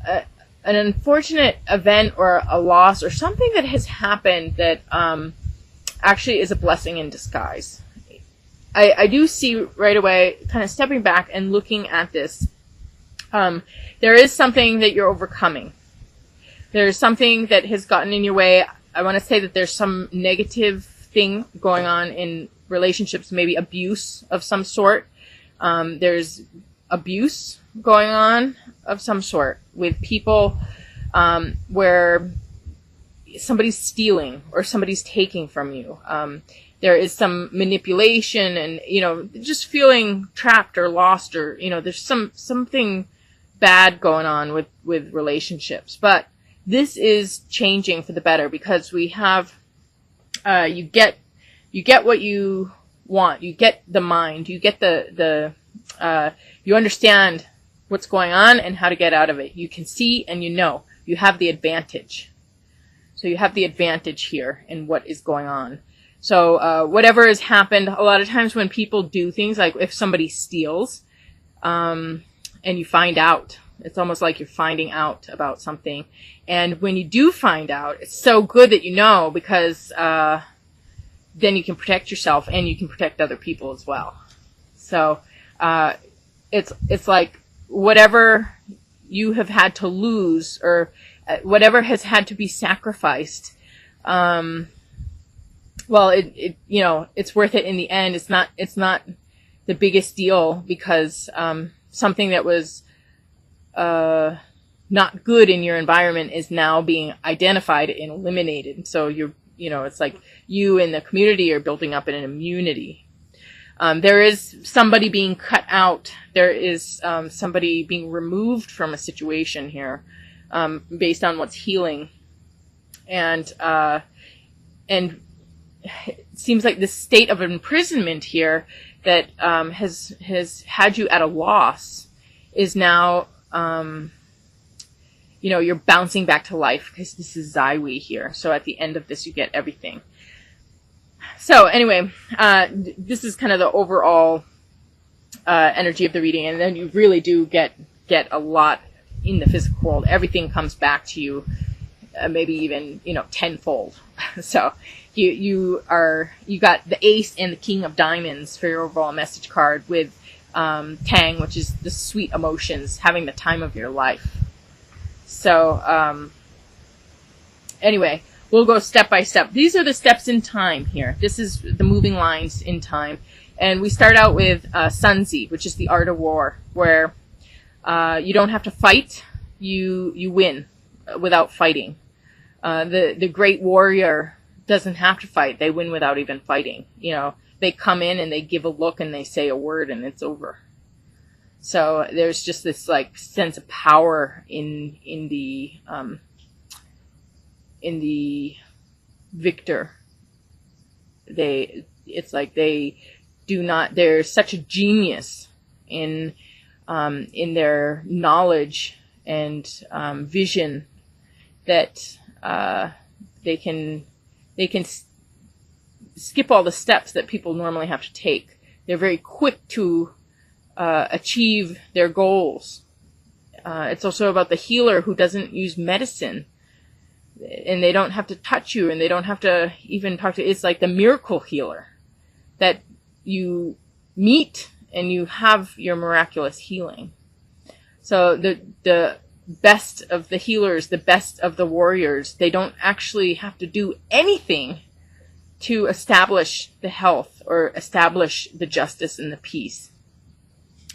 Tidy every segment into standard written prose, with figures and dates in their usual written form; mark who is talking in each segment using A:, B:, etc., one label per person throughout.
A: an unfortunate event or a loss or something that has happened that actually is a blessing in disguise. I do see right away, kind of stepping back and looking at this, there is something that you're overcoming. There's something that has gotten in your way. I want to say that there's some negative thing going on in relationships, maybe abuse of some sort. There's abuse going on of some sort with people where somebody's stealing or somebody's taking from you. There is some manipulation and, just feeling trapped or lost or, there's something bad going on with relationships. But this is changing for the better because we have, you get what you want. You get the mind. You get you understand what's going on and how to get out of it. You can see and you have the advantage. So you have the advantage here in what is going on. So whatever has happened, a lot of times when people do things, like if somebody steals, and you find out, it's almost like you're finding out about something. And when you do find out, it's so good that because then you can protect yourself and you can protect other people as well. So it's like whatever you have had to lose or whatever has had to be sacrificed, it's worth it in the end. It's not the biggest deal because something that was not good in your environment is now being identified and eliminated. So it's like you and the community are building up an immunity. There is somebody being cut out. There is somebody being removed from a situation here, based on what's healing, and it seems like this state of imprisonment here that has had you at a loss is now, you're bouncing back to life because this is Zaiwi here. So at the end of this, you get everything. So anyway, this is kind of the overall energy of the reading, and then you really do get a lot in the physical world. Everything comes back to you, maybe even tenfold. So you got the Ace and the King of Diamonds for your overall message card with Tang, which is the sweet emotions, having the time of your life. So anyway, we'll go step by step. These are the steps in time here. This is the moving lines in time. And we start out with Sunzi, which is the art of war, where you don't have to fight. You win without fighting. The great warrior doesn't have to fight. They win without even fighting. They come in and they give a look and they say a word and it's over. So there's just this sense of power in the victor. They're such a genius in their knowledge and vision that they can skip all the steps that people normally have to take. They're very quick to achieve their goals. It's also about the healer who doesn't use medicine, and they don't have to touch you, and they don't have to even talk to. It's like the miracle healer that you meet and you have your miraculous healing. So the best of the healers, the best of the warriors, they don't actually have to do anything to establish the health or establish the justice and the peace.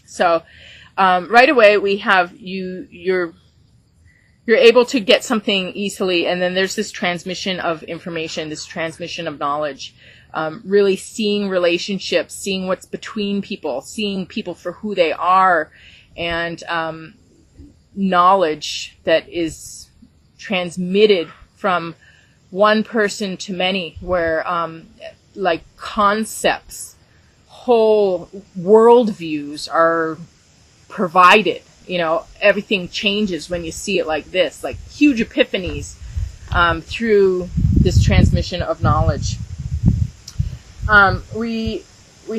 A: So right away we have you're able to get something easily, and then there's this transmission of information, this transmission of knowledge, really seeing relationships, seeing what's between people, seeing people for who they are, and knowledge that is transmitted from one person to many, where concepts, whole worldviews are provided. Everything changes when you see it like this, like huge epiphanies through this transmission of knowledge. We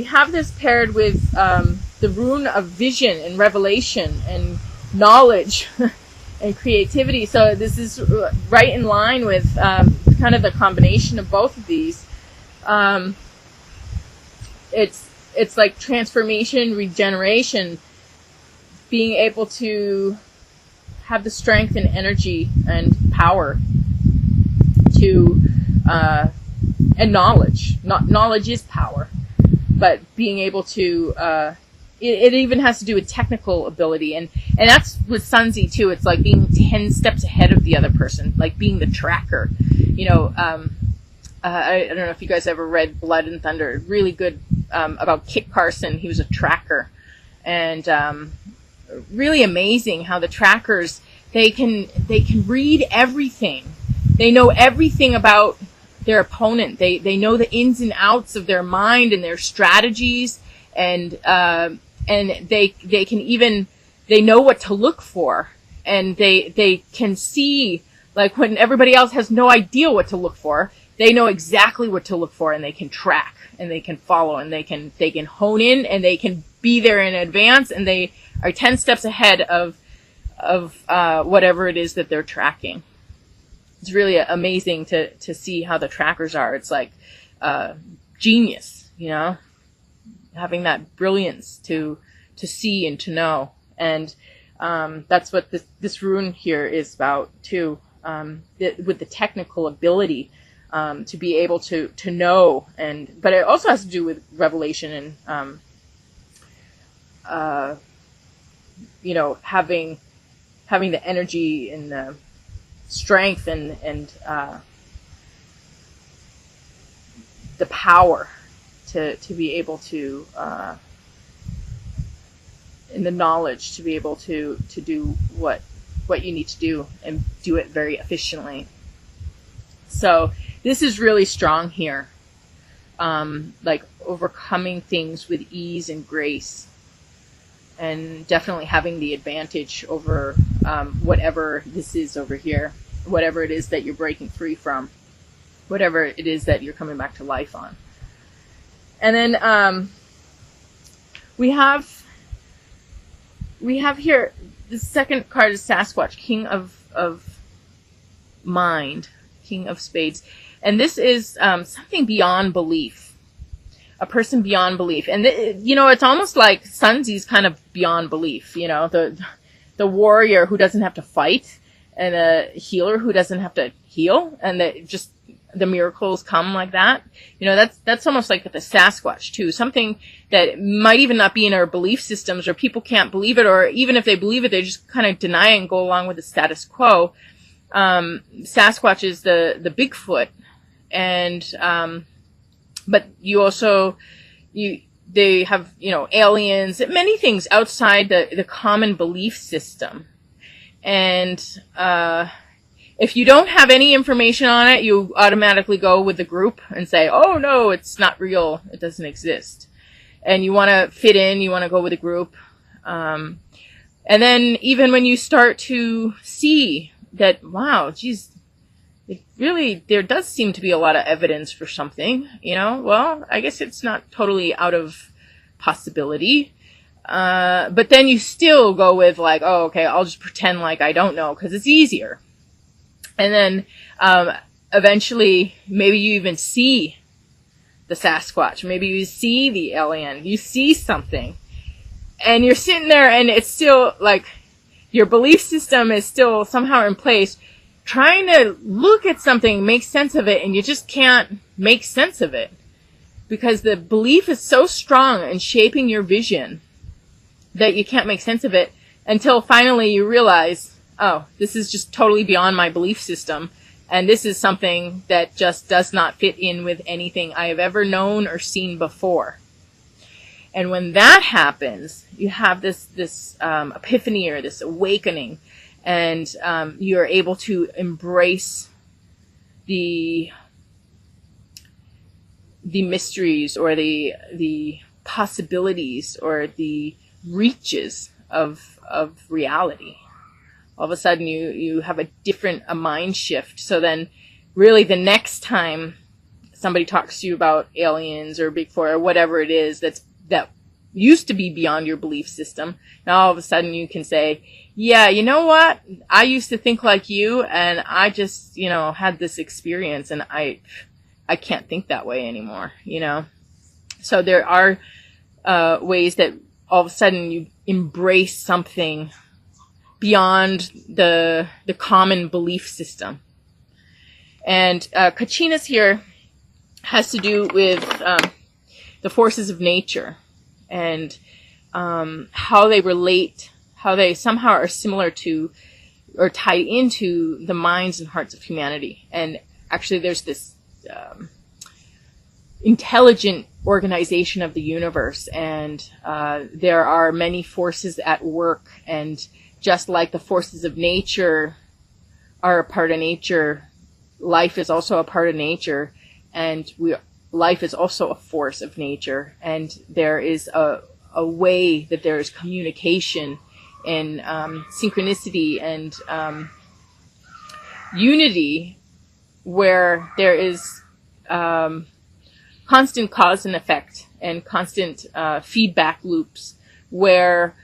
A: have this paired with the rune of vision and revelation and knowledge and creativity. So this is right in line with kind of the combination of both of these. It's like transformation, regeneration, being able to have the strength and energy and power to and knowledge. Knowledge is power, but being able to it even has to do with technical ability, and that's with Sunzi too. It's like being 10 steps ahead of the other person, like being the tracker. You know, I don't know if you guys ever read Blood and Thunder. Really good about Kit Carson. He was a tracker, and really amazing how the trackers they can read everything. They know everything about their opponent. They know the ins and outs of their mind and their strategies, and they can even they know what to look for, and they can see, like, when everybody else has no idea what to look for, they know exactly what to look for, and they can track and they can follow and they can hone in and they can be there in advance, and they are 10 steps ahead of whatever it is that they're tracking. It's really amazing to see how the trackers are. It's like genius, you know, having that brilliance to see and to know. And that's what this rune here is about too, with the technical ability to be able to know. But it also has to do with revelation and you know, having the energy and the strength and the power to be able to and the knowledge to be able to do what you need to do and do it very efficiently. So this is really strong here, like overcoming things with ease and grace, and definitely having the advantage over whatever this is over here, whatever it is that you're breaking free from, whatever it is that you're coming back to life on. And then we have here the second card is Sasquatch, King of Mind, King of Spades, and this is something beyond belief. A person beyond belief. And, you know, it's almost like Sunzi's kind of beyond belief, you know, the warrior who doesn't have to fight, and a healer who doesn't have to heal, and the miracles come like that. You know, that's almost like the Sasquatch too. Something that might even not be in our belief systems, or people can't believe it, or even if they believe it, they just kind of deny it and go along with the status quo. Sasquatch is the Bigfoot, and but you also, they have, you know, aliens, many things outside the common belief system. And if you don't have any information on it, you automatically go with the group and say, oh no, it's not real, it doesn't exist. And you want to fit in, you want to go with the group. And then even when you start to see that, wow, geez, there does seem to be a lot of evidence for something, you know, well, I guess it's not totally out of possibility. But then you still go with like, oh, okay, I'll just pretend like I don't know because it's easier. And then, eventually maybe you even see the Sasquatch. Maybe you see the alien. You see something and you're sitting there and it's still like your belief system is still somehow in place, trying to look at something, make sense of it, and you just can't make sense of it because the belief is so strong in shaping your vision that you can't make sense of it until finally you realize, oh, this is just totally beyond my belief system, and this is something that just does not fit in with anything I have ever known or seen before. And when that happens, you have this epiphany or this awakening, and you're able to embrace the mysteries or the possibilities or the reaches of reality. All of a sudden you have a mind shift. So then really the next time somebody talks to you about aliens or Bigfoot or whatever it is that used to be beyond your belief system. Now all of a sudden you can say, yeah, you know what? I used to think like you, and I just, had this experience, and I can't think that way anymore, So there are ways that all of a sudden you embrace something beyond the common belief system. And Kachinas here has to do with the forces of nature and how they relate, how they somehow are similar to or tied into the minds and hearts of humanity. And actually there's this intelligent organization of the universe, and there are many forces at work, and just like the forces of nature are a part of nature, life is also a part of nature, and life is also a force of nature, and there is a way that there is communication and synchronicity and unity, where there is constant cause and effect and constant feedback loops, where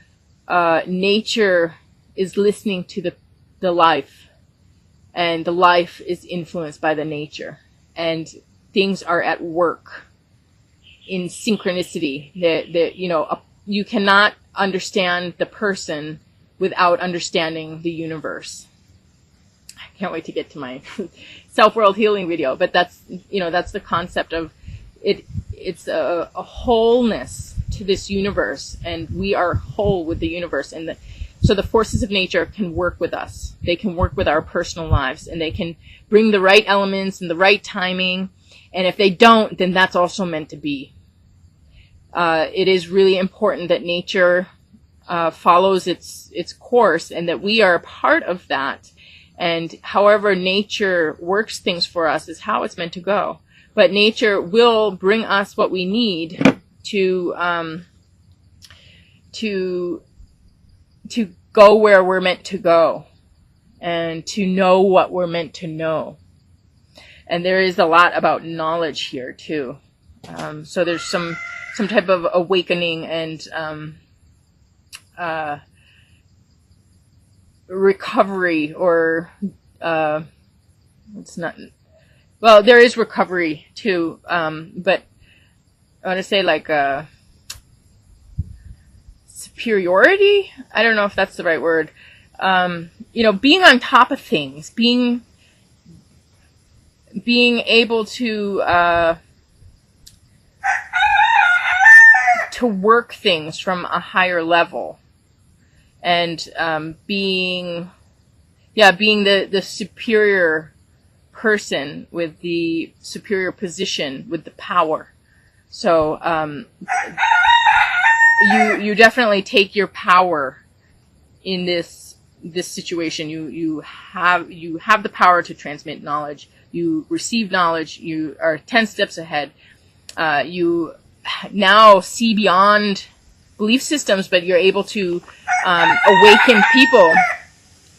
A: nature is listening to the life, and the life is influenced by the nature, and things are at work in synchronicity. You cannot understand the person without understanding the universe. I can't wait to get to my self-world healing video, but that's the concept of it. It's a wholeness to this universe, and we are whole with the universe, and so the forces of nature can work with us. They can work with our personal lives, and they can bring the right elements and the right timing. And if they don't, then that's also meant to be. It is really important that nature follows its course, and that we are a part of that. And however nature works things for us is how it's meant to go. But nature will bring us what we need to go where we're meant to go, and to know what we're meant to know. And there is a lot about knowledge here too. So there's some type of awakening and recovery, or it's not. Well, there is recovery too, but I want to say like superiority. I don't know if that's the right word. Being on top of things, being able to work things from a higher level, and being the superior person with the superior position, with the power. So you definitely take your power in this situation. You have the power to transmit knowledge. You receive knowledge. You are 10 steps ahead. You now see beyond belief systems, but you're able to awaken people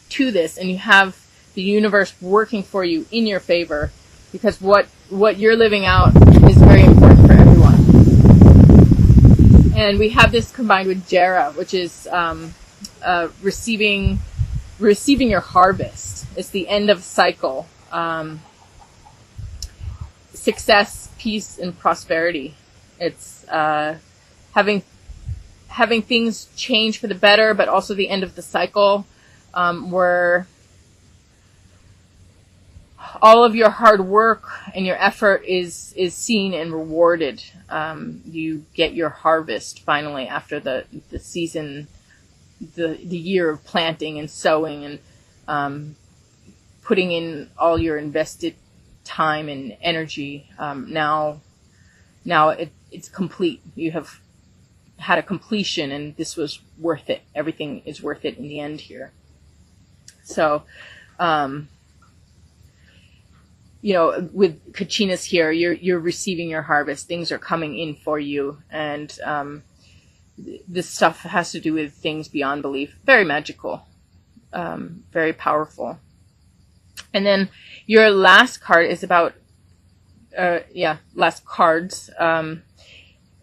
A: to this, and you have the universe working for you in your favor, because what you're living out is very important for everyone. And we have this combined with Jera, which is receiving your harvest. It's the end of cycle. Success, peace, and prosperity. It's having things change for the better, but also the end of the cycle, where all of your hard work and your effort is seen and rewarded. You get your harvest finally after the season, the year of planting and sowing and putting in all your invested time and energy. Now it's complete. You have had a completion, and this was worth it. Everything is worth it in the end here. So, with Kachinas here, you're receiving your harvest. Things are coming in for you, and this stuff has to do with things beyond belief. Very magical, very powerful. And then your last card is about, last cards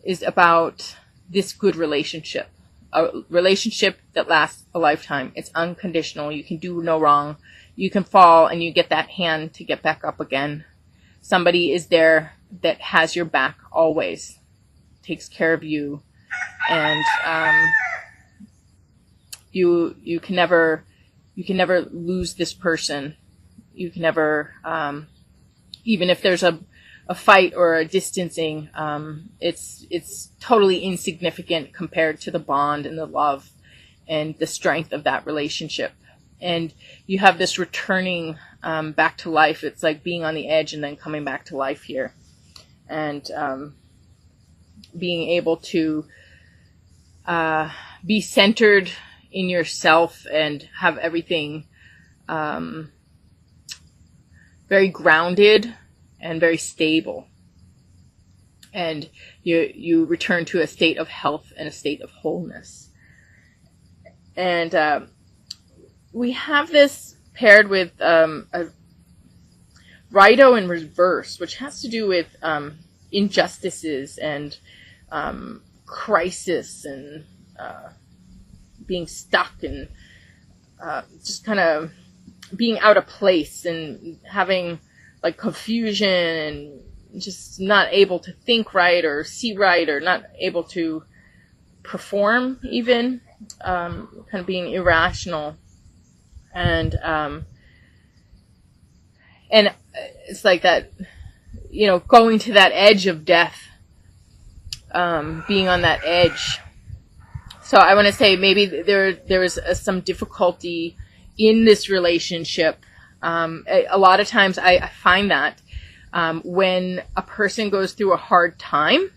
A: is about this good relationship, a relationship that lasts a lifetime. It's unconditional. You can do no wrong. You can fall and you get that hand to get back up again. Somebody is there that has your back always, takes care of you, and you can never lose this person. You can never, even if there's a fight or a distancing, it's totally insignificant compared to the bond and the love and the strength of that relationship. And you have this returning back to life. It's like being on the edge and then coming back to life here, and being able to be centered in yourself and have everything very grounded and very stable. And you return to a state of health and a state of wholeness. And we have this paired with a Rido in reverse, which has to do with injustices and crisis and being stuck and just kind of being out of place and having like confusion and just not able to think right or see right or not able to perform even, kind of being irrational. And it's like that, going to that edge of death, being on that edge. So I want to say maybe there was some difficulty in this relationship. A lot of times I find that when a person goes through a hard time,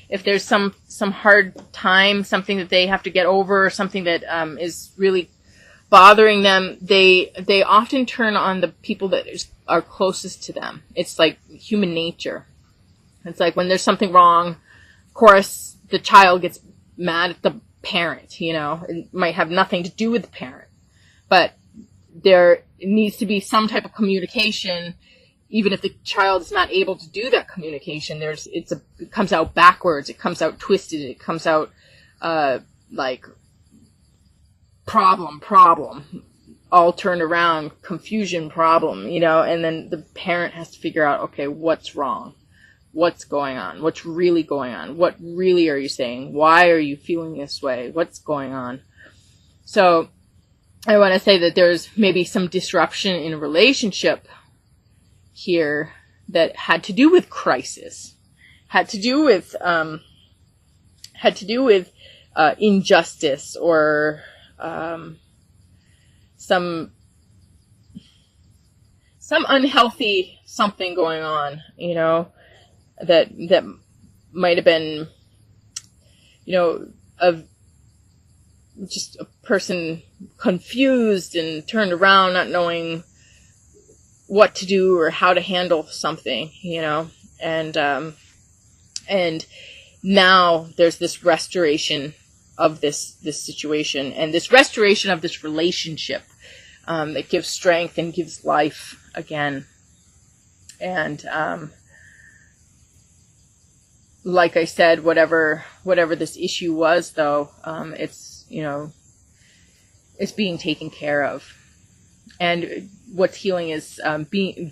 A: if there's some hard time, something that they have to get over, or something that is really bothering them, they often turn on the people that are closest to them. It's like human nature. It's like when there's something wrong, of course, the child gets mad at the parent, It might have nothing to do with the parent. But there needs to be some type of communication, even if the child is not able to do that communication. It comes out backwards, it comes out twisted, it comes out like problem, all turned around, confusion, problem, and then the parent has to figure out, okay, what's wrong? What's going on? What's really going on? What really are you saying? Why are you feeling this way? What's going on? So I want to say that there's maybe some disruption in a relationship here that had to do with crisis, had to do with injustice or some unhealthy something going on, that might have been, just a person confused and turned around, not knowing what to do or how to handle something, and now there's this restoration of this situation and this restoration of this relationship that gives strength and gives life again. And like I said, whatever this issue was, though, it's being taken care of. And what's healing is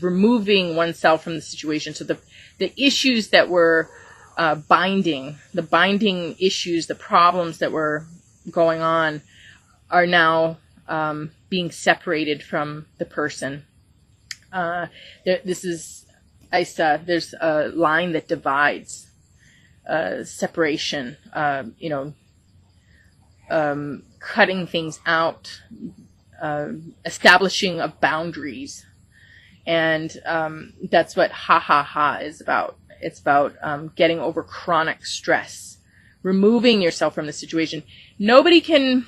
A: removing oneself from the situation. So the issues that were the binding issues, the problems that were going on are now being separated from the person. There's a line that divides, separation, cutting things out, establishing of boundaries. And that's what ha is about. It's about getting over chronic stress, removing yourself from the situation. Nobody can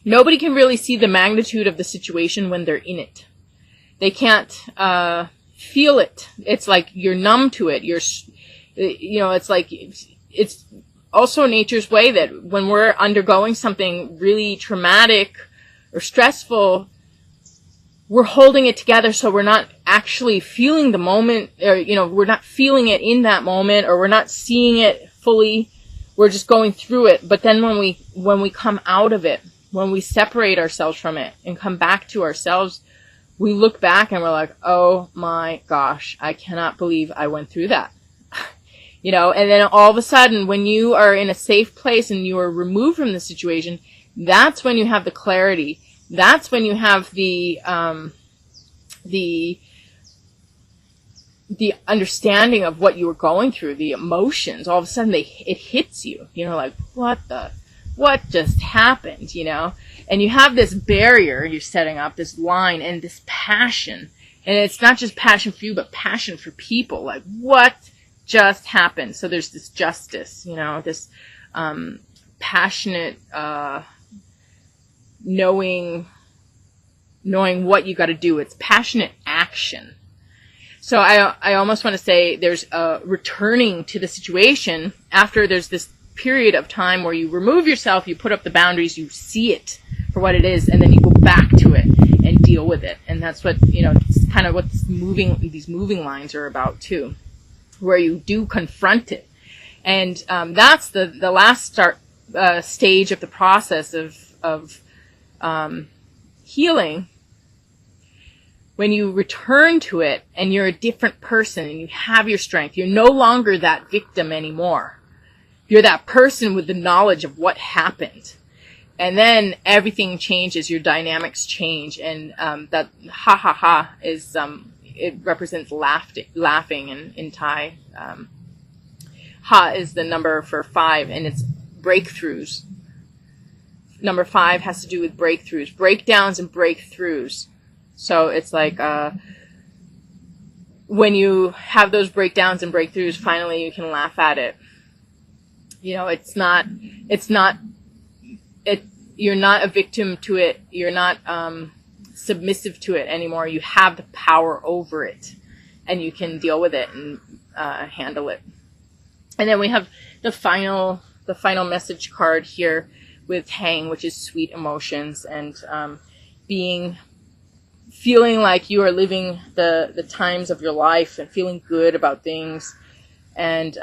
A: really see the magnitude of the situation when they're in it. They can't feel it. It's like you're numb to it. It's like it's also nature's way that when we're undergoing something really traumatic or stressful, we're holding it together, so we're not actually feeling the moment, or we're not feeling it in that moment, or we're not seeing it fully. we're just going through it. But then when we come out of it, when we separate ourselves from it and come back to ourselves, we look back and we're like, oh my gosh, I cannot believe I went through that. You know, and then all of a sudden, when you are in a safe place and you are removed from the situation, that's when you have the clarity. That's when you have the understanding of what you were going through, the emotions. All of a sudden, it hits you. You know, like, what just happened? You know, and you have this barrier you're setting up, this line, and this passion. And it's not just passion for you, but passion for people. Like, what just happened? So there's this justice, you know, this passionate knowing what you got to do. It's passionate action. So I almost want to say there's a returning to the situation after there's this period of time where you remove yourself, you put up the boundaries, you see it for what it is, and then you go back to it and deal with it. And that's what, you know, it's kind of what these moving lines are about too, where you do confront it. And that's the last stage of the process of healing. When you return to it and you're a different person and you have your strength, you're no longer that victim anymore. You're that person with the knowledge of what happened. And then everything changes, your dynamics change. And that ha ha ha is, it represents laughing in Thai. Ha is the number for 5, and it's breakthroughs. Number 5 has to do with breakthroughs, breakdowns and breakthroughs. So it's like, when you have those breakdowns and breakthroughs, finally you can laugh at it. You know, you're not a victim to it. You're not, submissive to it anymore. You have the power over it, and you can deal with it and, handle it. And then we have the final message card here with Hang, which is sweet emotions, and, feeling like you are living the times of your life and feeling good about things. And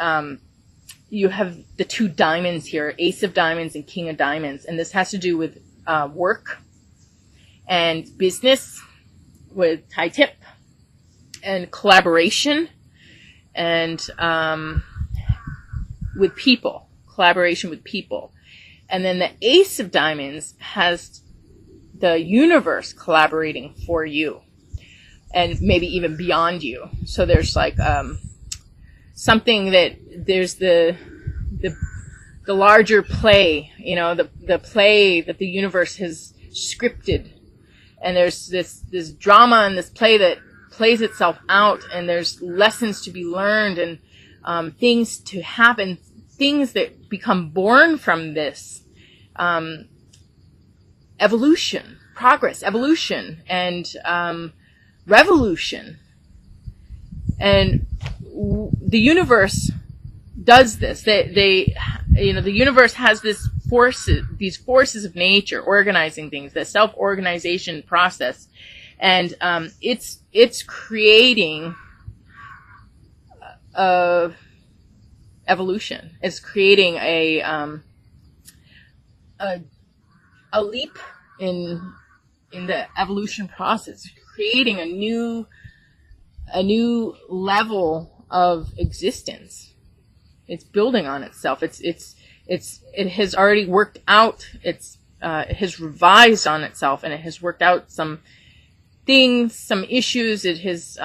A: you have the 2 diamonds here, Ace of Diamonds and King of Diamonds. And this has to do with work and business with Thai tip, and collaboration, and with people, collaboration with people. And then the Ace of Diamonds has the universe collaborating for you, and maybe even beyond you. So there's like something that there's the larger play, you know, the play that the universe has scripted, and there's this drama and this play that plays itself out, and there's lessons to be learned, and things to happen, things that become born from this. Progress, evolution, and revolution. And the universe does this. The universe has these forces of nature organizing things, the self-organization process, and it's creating evolution. It's creating a leap in the evolution process, creating a new level of existence. It's building on itself. It has already worked out. It has revised on itself, and it has worked out some things, some issues. It has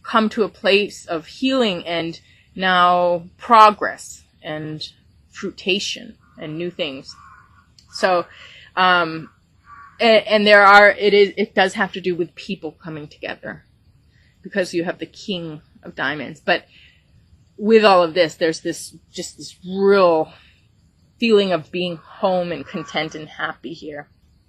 A: come to a place of healing and now progress and fruitation and new things. So, and it does have to do with people coming together, because you have the King of Diamonds. But with all of this, there's this real feeling of being home and content and happy here.